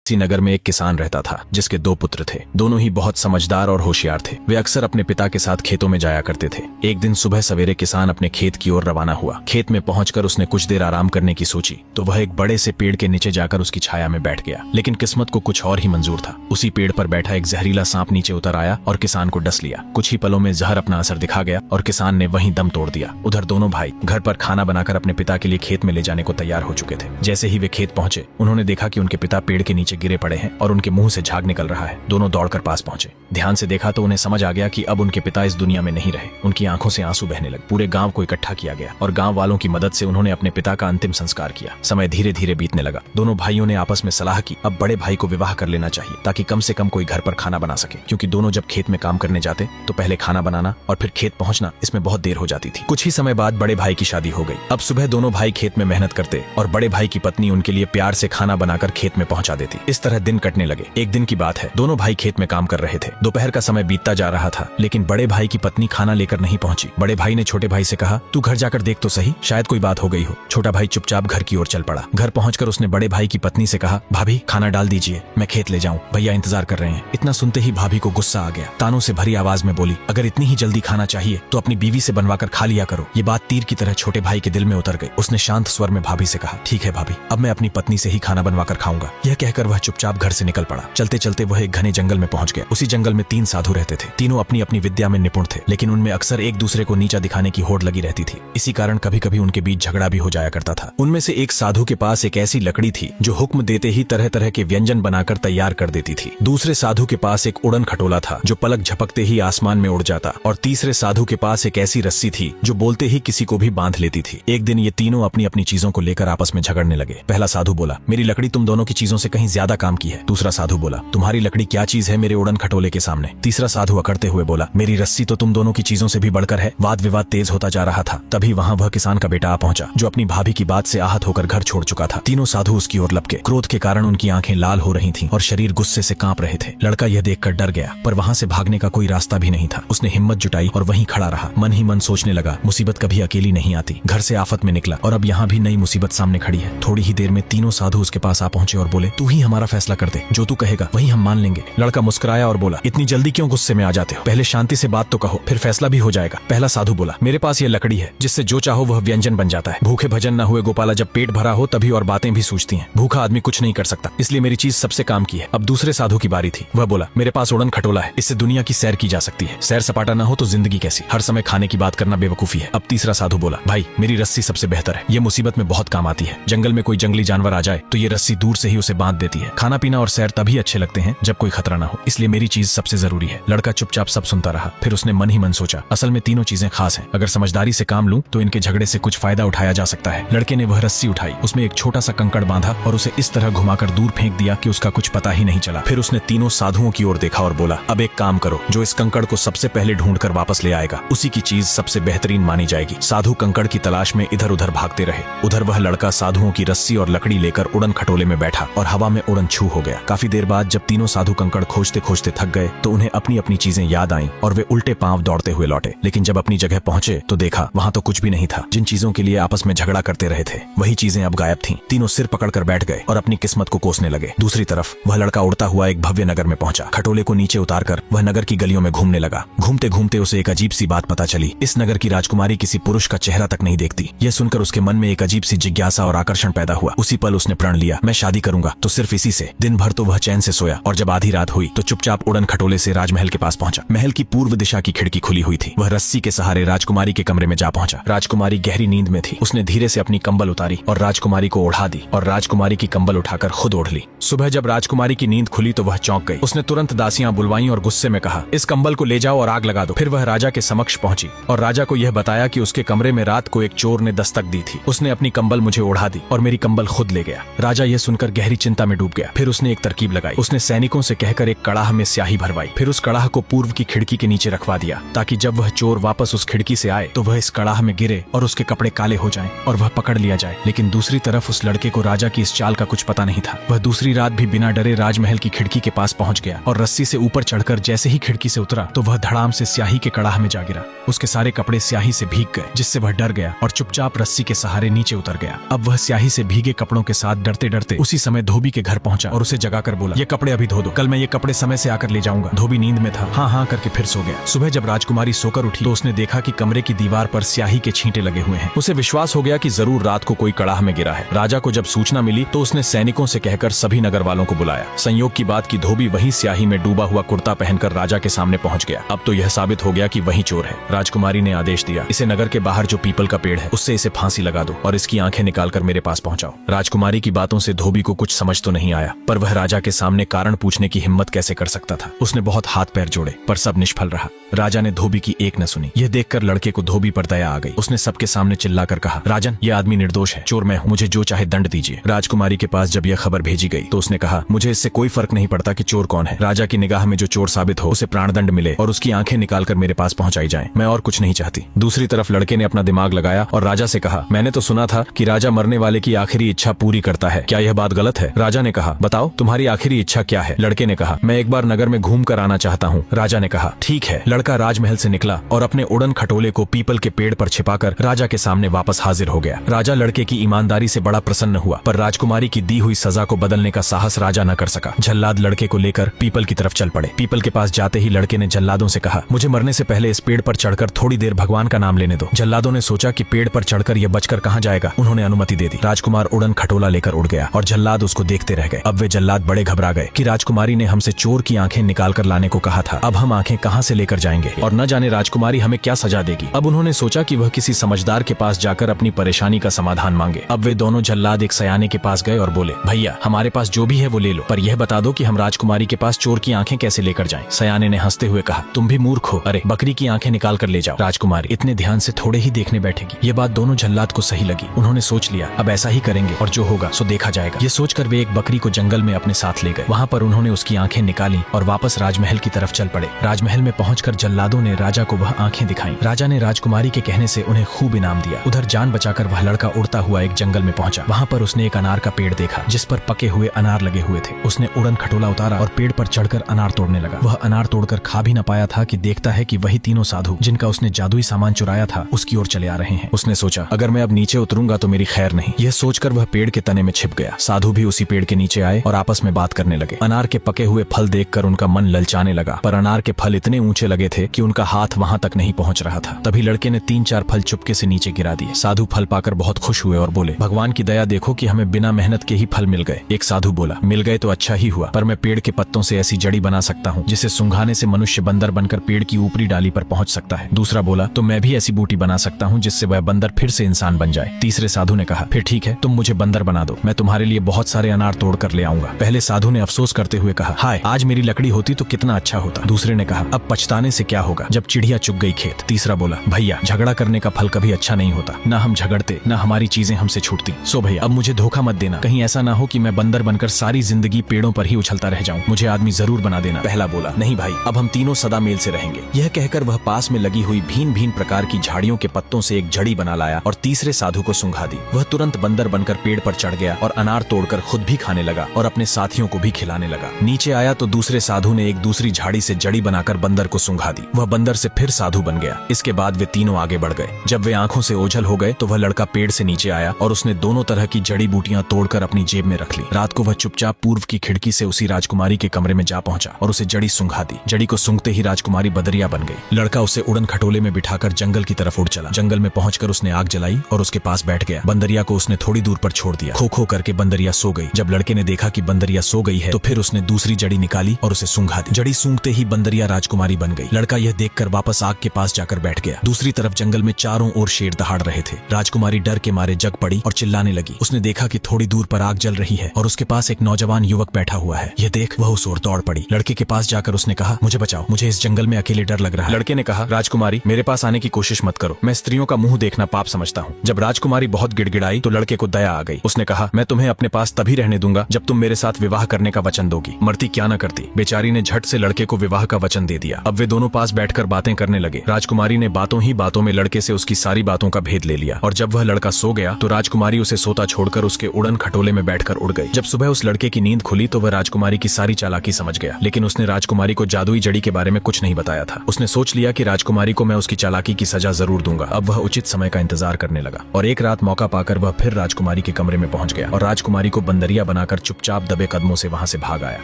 इसी नगर में एक किसान रहता था जिसके दो पुत्र थे। दोनों ही बहुत समझदार और होशियार थे। वे अक्सर अपने पिता के साथ खेतों में जाया करते थे। एक दिन सुबह सवेरे किसान अपने खेत की ओर रवाना हुआ। खेत में पहुंचकर उसने कुछ देर आराम करने की सोची तो वह एक बड़े से पेड़ के नीचे जाकर उसकी छाया में बैठ गया। लेकिन किस्मत को कुछ और ही मंजूर था। उसी पेड़ पर बैठा एक जहरीला सांप नीचे उतर आया और किसान को डस लिया। कुछ ही पलों में जहर अपना असर दिखा गया और किसान ने वहीं दम तोड़ दिया। उधर दोनों भाई घर पर खाना बनाकर अपने पिता के लिए खेत में ले जाने को तैयार हो चुके थे। जैसे ही वे खेत पहुंचे उन्होंने देखा कि उनके पिता पेड़ के नीचे गिरे पड़े हैं और उनके मुंह से झाग निकल रहा है। दोनों दौड़कर पास पहुंचे। ध्यान से देखा तो उन्हें समझ आ गया कि अब उनके पिता इस दुनिया में नहीं रहे। उनकी आंखों से आंसू बहने लगे। पूरे गांव को इकट्ठा किया गया और गांव वालों की मदद से उन्होंने अपने पिता का अंतिम संस्कार किया। समय धीरे धीरे बीतने लगा। दोनों भाइयों ने आपस में सलाह की अब बड़े भाई को विवाह कर लेना चाहिए ताकि कम से कम कोई घर पर खाना बना सके, क्योंकि दोनों जब खेत में काम करने जाते तो पहले खाना बनाना और फिर खेत पहुंचना, इसमें बहुत देर हो जाती थी। कुछ ही समय बाद बड़े भाई की शादी हो गई। अब सुबह दोनों भाई खेत में मेहनत करते और बड़े भाई की पत्नी उनके लिए प्यार से खाना बनाकर खेत में पहुंचा देती। इस तरह दिन कटने लगे। एक दिन की बात है, दोनों भाई खेत में काम कर रहे थे। दोपहर का समय बीतता जा रहा था लेकिन बड़े भाई की पत्नी खाना लेकर नहीं पहुंची। बड़े भाई ने छोटे भाई से कहा, तू घर जाकर देख तो सही, शायद कोई बात हो गई हो। छोटा भाई चुपचाप घर की ओर चल पड़ा। घर पहुंचकर उसने बड़े भाई की पत्नी से कहा, भाभी खाना डाल दीजिए, मैं खेत ले जाऊं, भैया इंतजार कर रहे हैं। इतना सुनते ही भाभी को गुस्सा आ गया। तानों से भरी आवाज में बोली, अगर इतनी ही जल्दी खाना चाहिए तो अपनी बीवी से बनवाकर खा लिया करो। ये बात तीर की तरह छोटे भाई के दिल में उतर गई। उसने शांत स्वर में भाभी से कहा, ठीक है भाभी, अब मैं अपनी पत्नी से ही खाना बनवाकर खाऊंगा। यह कहकर वह चुपचाप घर से निकल पड़ा। चलते चलते वह एक घने जंगल में पहुंच गया। उसी जंगल में 3 साधु रहते थे। तीनों अपनी अपनी विद्या में निपुण थे, लेकिन उनमें अक्सर एक दूसरे को नीचा दिखाने की होड़ लगी रहती थी। इसी कारण कभी कभी उनके बीच झगड़ा भी हो जाया करता था। उनमें से एक साधु के पास एक ऐसी लकड़ी थी जो हुक्म देते ही तरह तरह के व्यंजन बनाकर तैयार कर देती थी। दूसरे साधु के पास एक उड़न खटोला था जो पलक झपकते ही आसमान में उड़ जाता, और तीसरे साधु के पास एक ऐसी रस्सी थी जो बोलते ही किसी को भी बांध लेती थी। एक दिन ये तीनों अपनी अपनी चीजों को लेकर आपस में झगड़ने लगे। पहला साधु बोला, मेरी लकड़ी तुम दोनों की चीजों से कहीं ज्यादा काम की है। दूसरा साधु बोला, तुम्हारी लकड़ी क्या चीज है मेरे उड़न खटोले के सामने। तीसरा साधु अकड़ते हुए बोला, मेरी रस्सी तो तुम दोनों की चीजों से भी बढ़कर है। वाद विवाद तेज होता जा रहा था। तभी वहाँ वह किसान का बेटा आ पहुंचा जो अपनी भाभी की बात से आहत होकर घर छोड़ चुका था। तीनों साधु उसकी ओर लपके। क्रोध के कारण उनकी आंखें लाल हो रही थीं और शरीर गुस्से से कांप रहे थे। लड़का यह देखकर डर गया, पर वहाँ से भागने का कोई रास्ता भी नहीं था। उसने हिम्मत जुटाई और वहीं खड़ा रहा। मन ही मन सोचने लगा, मुसीबत कभी अकेली नहीं आती। घर से आफत में निकला और अब यहाँ भी नई मुसीबत सामने खड़ी है। थोड़ी ही देर में तीनों साधु उसके पास आ पहुंचे और बोले, तू ही हमारा फैसला कर दे, जो तू कहेगा वही हम मान लेंगे। लड़का मुस्कुराया और बोला, इतनी जल्दी क्यों गुस्से में आ जाते हो, पहले शांति से बात तो कहो, फिर फैसला भी हो जाएगा। पहला साधु बोला, मेरे पास ये लकड़ी है जिससे जो चाहो वह व्यंजन बन जाता है। भूखे भजन न हुए गोपाला, जब पेट भरा हो तभी और बातें भी सूझती हैं। भूखा आदमी कुछ नहीं कर सकता, इसलिए मेरी चीज सबसे काम की है। अब दूसरे साधु की बारी थी। वह बोला, मेरे पास उड़न खटोला है, इससे दुनिया की सैर की जा सकती है। सैर सपाटा न हो तो जिंदगी कैसी, हर समय खाने की बात करना बेवकूफी है। अब तीसरा साधु बोला, भाई मेरी रस्सी सबसे बेहतर है, ये मुसीबत में बहुत काम आती है। जंगल में कोई जंगली जानवर आ जाए तो ये रस्सी दूर से ही उसे बांध देती है। खाना पीना और सैर तभी अच्छे लगते हैं जब कोई खतरा ना हो, इसलिए मेरी चीज सबसे जरूरी है। लड़का चुपचाप सब सुनता रहा। फिर उसने मन ही मन सोचा, असल में तीनों चीजें खास हैं। अगर समझदारी से काम लूं तो इनके झगड़े से कुछ फायदा उठाया जा सकता है। लड़के ने वह रस्सी उठाई, उसमें एक छोटा सा कंकड़ बांधा और उसे इस तरह घुमाकर दूर फेंक दिया कि उसका कुछ पता ही नहीं चला। फिर उसने तीनों साधुओं की ओर देखा और बोला, अब एक काम करो, जो इस कंकड़ को सबसे पहले ढूंढकर वापस ले आएगा उसी की चीज सबसे बेहतरीन मानी जाएगी। साधु कंकड़ की तलाश में इधर उधर भागते रहे। उधर वह लड़का साधुओं की रस्सी और लकड़ी लेकर उड़न खटोले में बैठा और हवा में उड़न छू हो गया। काफी देर बाद जब तीनों साधु कंकड़ खोजते खोजते थक गए तो उन्हें अपनी अपनी चीजें याद आईं और वे उल्टे पांव दौड़ते हुए लौटे। लेकिन जब अपनी जगह पहुंचे तो देखा वहां तो कुछ भी नहीं था। जिन चीजों के लिए आपस में झगड़ा करते रहे थे वही चीजें अब गायब थीं। तीनों सिर पकड़कर बैठ गए और अपनी किस्मत को कोसने लगे। दूसरी तरफ वह लड़का उड़ता हुआ एक भव्य नगर में पहुंचा। खटोले को नीचे उतारकर वह नगर की गलियों में घूमने लगा। घूमते घूमते उसे एक अजीब सी बात पता चली, इस नगर की राजकुमारी किसी पुरुष का चेहरा तक नहीं देखती। यह सुनकर उसके मन में एक अजीब सी जिज्ञासा और आकर्षण पैदा हुआ। उसी पल उसने प्रण लिया, मैं शादी करूंगा तो सिर्फ इसी से। दिन भर तो वह चैन से सोया और जब आधी रात हुई तो चुपचाप उड़न खटोले से राजमहल के पास पहुंचा। महल की पूर्व दिशा की खिड़की खुली हुई थी। वह रस्सी के सहारे राजकुमारी के कमरे में जा पहुंचा। राजकुमारी गहरी नींद में थी। उसने धीरे से अपनी कंबल उतारी और राजकुमारी को ओढ़ा दी और राजकुमारी की कंबल उठाकर खुद ओढ़ ली। सुबह जब राजकुमारी की नींद खुली तो वह चौंक गई। उसने तुरंत दासियां बुलवाई और गुस्से में कहा, इस कंबल को ले जाओ और आग लगा दो। फिर वह राजा के समक्ष पहुंची और राजा को यह बताया कि उसके कमरे में रात को एक चोर ने दस्तक दी थी। उसने अपनी कंबल मुझे ओढ़ा दी और मेरी कंबल खुद ले गया। राजा यह सुनकर गहरी चिंता में डूब गया। फिर उसने एक तरकीब लगाई। उसने सैनिकों से कहकर एक कड़ाह में स्याही भरवाई। फिर उस कड़ाह को पूर्व की खिड़की के नीचे रखवा दिया ताकि जब वह चोर वापस उस खिड़की से आए तो वह इस कड़ाह में गिरे और उसके कपड़े काले हो जाएं और वह पकड़ लिया जाए। लेकिन दूसरी तरफ उस लड़के को राजा की इस चाल का कुछ पता नहीं था। वह दूसरी रात भी बिना डरे राजमहल की खिड़की के पास पहुंच गया और रस्सी से ऊपर चढ़कर जैसे ही खिड़की से उतरा तो वह धड़ाम से स्याही के कड़ाह में जा गिरा। उसके सारे कपड़े स्याही से भीग गए, जिससे वह डर गया और चुपचाप रस्सी के सहारे नीचे उतर गया। अब वह स्याही से भीगे कपड़ों के साथ डरते डरते उसी समय धोबी के घर पहुंचा और उसे जगाकर बोला, ये कपड़े अभी धो दो, कल मैं ये कपड़े समय से आकर ले जाऊंगा। धोबी नींद में था, हाँ हाँ करके फिर सो गया। सुबह जब राजकुमारी सोकर उठी तो उसने देखा कि कमरे की दीवार पर स्याही के छींटे लगे हुए हैं। उसे विश्वास हो गया कि जरूर रात को कोई कड़ाह में गिरा है। राजा को जब सूचना मिली तो उसने सैनिकों से कहकर सभी नगर वालों को बुलाया। संयोग की बात की धोबी वही स्याही में डूबा हुआ कुर्ता पहनकर राजा के सामने पहुंच गया। अब तो यह साबित हो गया कि वही चोर है। राजकुमारी ने आदेश दिया, इसे नगर के बाहर जो पीपल का पेड़ है उससे इसे फांसी लगा दो और इसकी आंखें निकालकर मेरे पास पहुंचाओ। राजकुमारी की बातों से धोबी को कुछ समझ तो नहीं आया, पर वह राजा के सामने कारण पूछने की हिम्मत कैसे कर सकता था। उसने बहुत हाथ पैर जोड़े पर सब निष्फल रहा। राजा ने धोबी की एक न सुनी। यह देखकर लड़के को धोबी पर दया आ गई। उसने सबके सामने चिल्लाकर कहा, राजन, यह आदमी निर्दोष है, चोर मैं हूँ, मुझे जो चाहे दंड दीजिए। राजकुमारी के पास जब यह खबर भेजी गई तो उसने कहा, मुझे इससे कोई फर्क नहीं पड़ता कि चोर कौन है। राजा की निगाह में जो चोर साबित हो उसे प्राणदंड मिले और उसकी आंखें निकालकर मेरे पास पहुंचाई जाएं। मैं और कुछ नहीं चाहती। दूसरी तरफ लड़के ने अपना दिमाग लगाया और राजा से कहा, मैंने तो सुना था कि राजा मरने वाले की आखिरी इच्छा पूरी करता है, क्या यह बात गलत है? राजा ने कहा, बताओ तुम्हारी आखिरी इच्छा क्या है? लड़के ने कहा, मैं एक बार नगर में घूम कर आना चाहता हूँ। राजा ने कहा, ठीक है। लड़का राजमहल से निकला और अपने उड़न खटोले को पीपल के पेड़ पर छिपाकर राजा के सामने वापस हाजिर हो गया। राजा लड़के की ईमानदारी से बड़ा प्रसन्न हुआ, पर राजकुमारी की दी हुई सजा को बदलने का साहस राजा न कर सका। जल्लाद लड़के को लेकर पीपल की तरफ चल पड़े। पीपल के पास जाते ही लड़के ने जल्लादों से कहा, मुझे मरने से पहले इस पेड़ पर चढ़कर थोड़ी देर भगवान का नाम लेने दो। जल्लादों ने सोचा कि पेड़ पर चढ़कर यह बचकर कहाँ जाएगा। उन्होंने अनुमति दे दी। राजकुमार उड़न खटोला लेकर उड़ गया और जल्लाद उसको देखते रह गए। अब वे जल्लाद बड़े घबरा गए कि राजकुमारी ने हमसे चोर की आंखें निकाल कर लाने को कहा था, अब हम आंखें कहाँ से लेकर जाएंगे और न जाने राजकुमारी हमें क्या सजा देगी। अब उन्होंने सोचा कि वह किसी समझदार के पास जाकर अपनी परेशानी का समाधान मांगे। अब वे दोनों जल्लाद एक सयाने के पास गए और बोले, भैया हमारे पास जो भी है वो ले लो, पर यह बता दो कि हम राजकुमारी के पास चोर की आंखें कैसे लेकर जाएं। सयाने ने हंसते हुए कहा, तुम भी मूर्ख हो, अरे बकरी की आंखें निकाल कर ले जाओ, राजकुमारी इतने ध्यान से थोड़े ही देखने बैठेगी। ये बात दोनों जल्लाद को सही लगी। उन्होंने सोच लिया, अब ऐसा ही करेंगे और जो होगा सो देखा जाएगा। ये सोचकर वे एक बकरी को जंगल में अपने साथ ले गए। वहाँ पर उन्होंने उसकी आंखें निकाली और वापस राजमहल की तरफ चल पड़े। राजमहल में पहुंचकर जल्लादों ने राजा को वह आंखें दिखाई। राजा ने राजकुमारी के कहने से उन्हें खूब इनाम दिया। उधर जान बचाकर वह लड़का उड़ता हुआ एक जंगल में पहुंचा। वहाँ पर उसने एक अनार का पेड़ देखा जिस पर पके हुए अनार लगे हुए थे। उसने उड़न खटोला उतारा और पेड़ पर चढ़कर अनार तोड़ने लगा। वह अनार तोड़कर खा भी न पाया था कि देखता है कि वही तीनों साधु जिनका उसने जादुई सामान चुराया था उसकी ओर चले आ रहे हैं। उसने सोचा, अगर मैं अब नीचे उतरूंगा तो मेरी खैर नहीं। यह सोचकर वह पेड़ के तने में छिप गया। साधु भी उसी पेड़ के नीचे आए और आपस में बात करने लगे। अनार के पके हुए फल देखकर उनका मन ललचाने लगा, पर अनार के फल इतने ऊंचे लगे थे कि उनका हाथ वहां तक नहीं पहुंच रहा था। तभी लड़के ने 3-4 फल चुपके से नीचे गिरा दिए। साधु फल पाकर बहुत खुश हुए और बोले, भगवान की दया देखो कि हमें बिना मेहनत के ही फल मिल गए। एक साधु बोला, मिल गए तो अच्छा ही हुआ, पर मैं पेड़ के पत्तों से ऐसी जड़ी बना सकता हूँ जिसे सूंघाने से मनुष्य बंदर बनकर पेड़ की ऊपरी डाली पर पहुंच सकता है। दूसरा बोला, तो मैं भी ऐसी बूटी बना सकता हूँ जिससे वह बंदर फिर से इंसान बन जाए। तीसरे साधु ने कहा, फिर ठीक है, तुम मुझे बंदर बना दो, मैं तुम्हारे लिए बहुत सारे अनार तोड़ कर ले आऊंगा। पहले साधु ने अफसोस करते हुए कहा, हाय आज मेरी लकड़ी होती तो कितना अच्छा होता। दूसरे ने कहा, अब पछताने से क्या होगा जब चिड़िया चुग गई खेत। तीसरा बोला, भैया झगड़ा करने का फल कभी अच्छा नहीं होता, न हम झगड़ते न हमारी चीजें हमसे छूटती। सो भैया अब मुझे धोखा मत देना, कहीं ऐसा ना हो कि मैं बंदर बनकर सारी जिंदगी पेड़ों पर ही उछलता रह जाऊं। मुझे आदमी जरूर बना देना। पहला बोला, नहीं भाई, अब हम तीनों सदा मेल से रहेंगे। यह कहकर वह पास में लगी हुई भीन भीन प्रकार की झाड़ियों के पत्तों से एक जड़ी बना लाया और तीसरे साधु को सूंघा दी। वह तुरंत बंदर बनकर पेड़ पर चढ़ गया और अनार तोड़कर खुद भी खाने लगा और अपने साथियों को भी खिलाने लगा। नीचे आया तो दूसरे साधु ने एक दूसरी झाड़ी से जड़ी बनाकर बंदर को सूंघा दी। वह बंदर से फिर साधु बन गया। इसके बाद वे तीनों आगे बढ़ गए। जब वे आंखों से ओझल हो गए तो वह लड़का पेड़ से नीचे आया और उसने दोनों तरह की जड़ी बूटियां तोड़कर अपनी जेब में रख ली। रात को वह चुपचाप पूर्व की खिड़की से उसी राजकुमारी के कमरे में जा पहुंचा और उसे जड़ी सूंघा दी। जड़ी को सूंघते ही राजकुमारी बदरिया बन गई। लड़का उसे उड़न खटोले में बिठाकर जंगल की तरफ उड़ चला। जंगल में पहुंचकर उसने आग जलाई और उसके पास बैठ गया। बंदरिया को उसने थोड़ी दूर पर छोड़ दिया। खो खो करके बंदरिया सो गई। जब लड़के ने देखा कि बंदरिया सो गई है तो फिर उसने दूसरी जड़ी निकाली और उसे सूंघा दी। जड़ी सूंघते ही बंदरिया राजकुमारी बन गई। लड़का यह देखकर वापस आग के पास जाकर बैठ गया। दूसरी तरफ जंगल में चारों ओर शेर दहाड़ रहे थे। राजकुमारी डर के मारे जग पड़ी और चिल्लाने लगी। उसने देखा कि थोड़ी दूर पर आग जल रही है और उसके पास एक नौजवान युवक बैठा हुआ है। यह देख वह उस ओर दौड़ पड़ी। लड़के के पास जाकर उसने कहा, मुझे बचाओ, मुझे इस जंगल में अकेले डर लग रहा है। लड़के ने कहा, राजकुमारी मेरे पास आने की कोशिश मत करो, मैं स्त्रियों का मुंह देखना पाप समझता हूँ। जब राजकुमारी बहुत गिड़गिड़ाई तो लड़के को दया आ गई। उसने कहा, मैं तुम्हें अपने पास तभी रहने दूंगा जब तुम मेरे साथ विवाह करने का वचन दोगी। मरती क्या न करती। बेचारी ने झट से लड़के को विवाह का वचन दे दिया। अब वे दोनों पास बैठकर बातें करने लगे। राजकुमारी ने बातों ही बातों में लड़के से उसकी सारी बातों का भेद ले लिया और जब वह लड़का सो गया तो राजकुमारी उसे सोता छोड़कर उसके उड़न खटोले में बैठकर उड़ गई। जब सुबह सुबह उस लड़के की नींद खुली तो वह राजकुमारी की सारी चालाकी समझ गया, लेकिन उसने राजकुमारी को जादुई जड़ी के बारे में कुछ नहीं बताया था। उसने सोच लिया कि राजकुमारी को मैं उसकी चालाकी की सजा जरूर दूंगा। अब वह उचित समय का इंतजार करने लगा और एक रात मौका पाकर वह फिर राजकुमारी के कमरे में पहुंच गया और राजकुमारी को बंदरिया बनाकर चुपचाप दबे कदमों से वहां से भाग आया।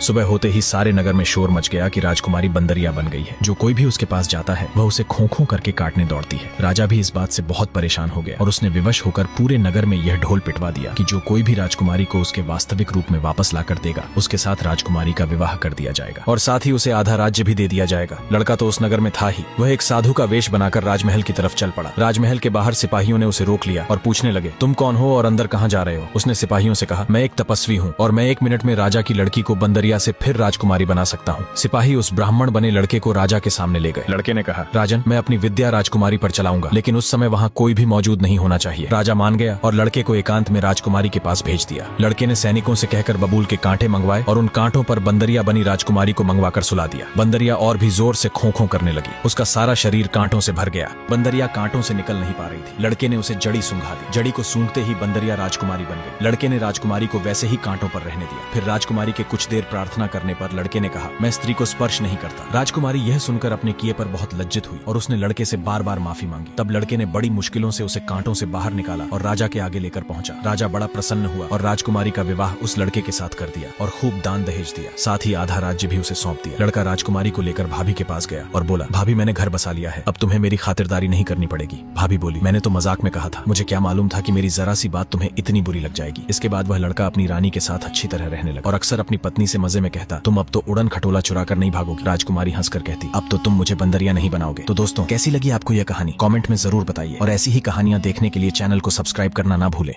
सुबह होते ही सारे नगर में शोर मच गया कि राजकुमारी बंदरिया बन गई है। जो कोई भी उसके पास जाता है वह उसे खों-खों करके काटने दौड़ती है। राजा भी इस बात से बहुत परेशान हो गया और उसने विवश होकर पूरे नगर में यह ढोल पिटवा दिया कि जो कोई भी राजकुमारी को उसके वास्तविक रूप में वापस लाकर देगा उसके साथ राजकुमारी का विवाह कर दिया जाएगा और साथ ही उसे आधा राज्य भी दे दिया जाएगा। लड़का तो उस नगर में था ही, वह एक साधु का वेश बनाकर राजमहल की तरफ चल पड़ा। राजमहल के बाहर सिपाहियों ने उसे रोक लिया और पूछने लगे, तुम कौन हो और अंदर कहाँ जा रहे हो? उसने सिपाहियों से कहा, मैं एक तपस्वी हूँ और मैं 1 मिनट में राजा की लड़की को बंदरिया से फिर राजकुमारी बना सकता हूँ। सिपाही उस ब्राह्मण बने लड़के को राजा के सामने ले गए। लड़के ने कहा, राजन, मैं अपनी विद्या राजकुमारी पर चलाऊंगा, लेकिन उस समय वहाँ कोई भी मौजूद नहीं होना चाहिए। राजा मान गया और लड़के को एकांत में राजकुमारी के पास भेज दिया। लड़के ने सैनिकों से कहकर बबूल के कांटे मंगवाए और उन कांटों पर बंदरिया बनी राजकुमारी को मंगवाकर सुला दिया। बंदरिया और भी जोर से खों-खों करने लगी। उसका सारा शरीर कांटों से भर गया। बंदरिया कांटों से निकल नहीं पा रही थी। लड़के ने उसे जड़ी सूंघा दी। जड़ी को सूंघते ही बंदरिया राजकुमारी बन गई। लड़के ने राजकुमारी को वैसे ही कांटों पर रहने दिया। फिर राजकुमारी के कुछ देर प्रार्थना करने पर लड़के ने कहा, मैं स्त्री को स्पर्श नहीं करता। राजकुमारी यह सुनकर अपने किए पर बहुत लज्जित हुई और उसने लड़के से बार बार माफी मांगी। तब लड़के ने बड़ी मुश्किलों से उसे कांटों से बाहर निकाला और राजा के आगे लेकर पहुंचा। राजा बड़ा प्रसन्न हुआ और राजकुमारी का विवाह उस लड़के के साथ कर दिया और खूब दान दहेज दिया। साथ ही आधा राज्य भी उसे सौंप दिया। लड़का राजकुमारी को लेकर भाभी के पास गया और बोला, भाभी, मैंने घर बसा लिया है, अब तुम्हें मेरी खातिरदारी नहीं करनी पड़ेगी। भाभी बोली, मैंने तो मजाक में कहा था, मुझे क्या मालूम था कि मेरी जरा सी बात तुम्हें इतनी बुरी लग जाएगी। इसके बाद वह लड़का अपनी रानी के साथ अच्छी तरह रहने लगा और अक्सर अपनी पत्नी से मजे में कहता, तुम अब तो उड़न खटोला चुरा कर नहीं भागोगी। राजकुमारी हंसकर कहती, अब तो तुम मुझे बंदरिया नहीं बनाओगे। तो दोस्तों, कैसी लगी आपको यह कहानी? कमेंट में जरूर बताइए और ऐसी ही कहानियां देखने के लिए चैनल को सब्सक्राइब करना ना भूलें।